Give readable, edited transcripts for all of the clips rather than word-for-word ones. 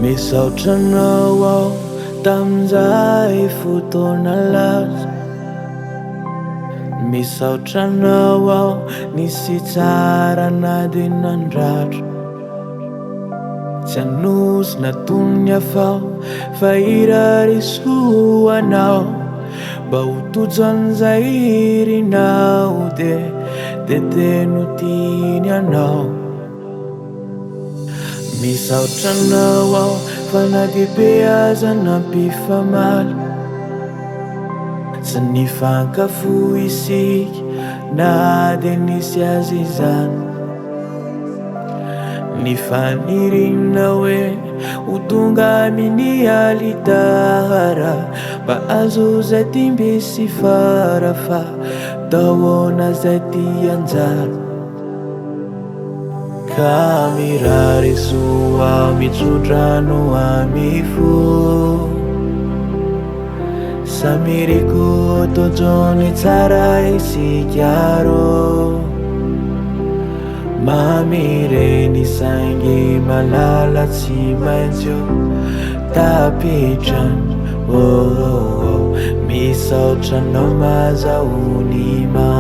Misaotranao aho tamin'izay fotoana laza. Misaotranao aho nisy tsara na de nandratra. Tsy hanosy natony afaho fa irarisoanao mba ho tojo an'izay irinao de teno tiany anao. Misaotranao aho fa na de be aza nampifamaly. Tsy nifankafo isika na de nisy azy izany. Nifanirina hoe ho tonga amin'ny alitara mba azo zay timby sy fara fa dahoana zay ty anjara. Ka mirary soa mitsodrano amifo samiriko tojony tsara isikaro. Mamireny saingy malala tsy maintsy tapitrany. Misaotranao mazahony ma.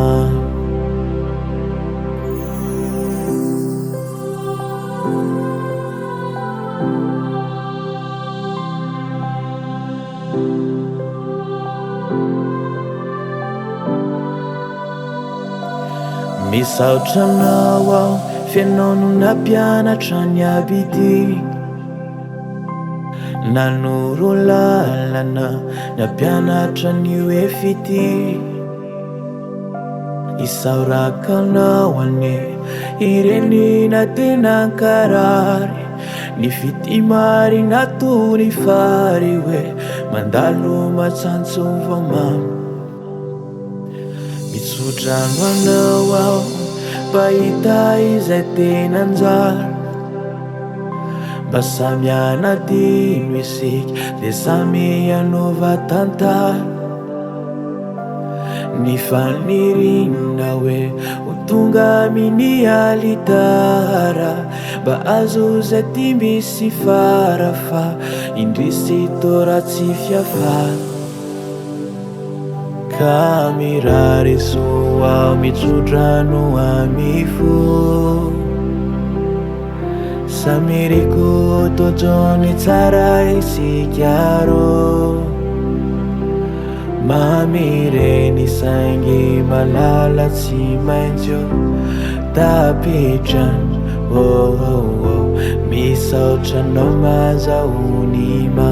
Misaotranao aho fianao no nampianatra ny abity. Nanoro lalana nampianatra ny hoe fity. Isaorakanao ane irenina tena karary. Ny fity mari natony fary hoe mandalo matsantso vamamy. Mitsodrano anao aho mba hita izay tena anjara. Mba samy anadino isika de samy anova tantara. Nifanirina hoe ho tonga amin'ny alitara mba azo zay timby sy fara fa indrisy tora tsy fiafara. Ka mirary soa mitsodrano amifo samiriko tojony tsara isikaro. Mamireny saingy malala tsy maintsy tapitrany. Misaotranao mazahony ma.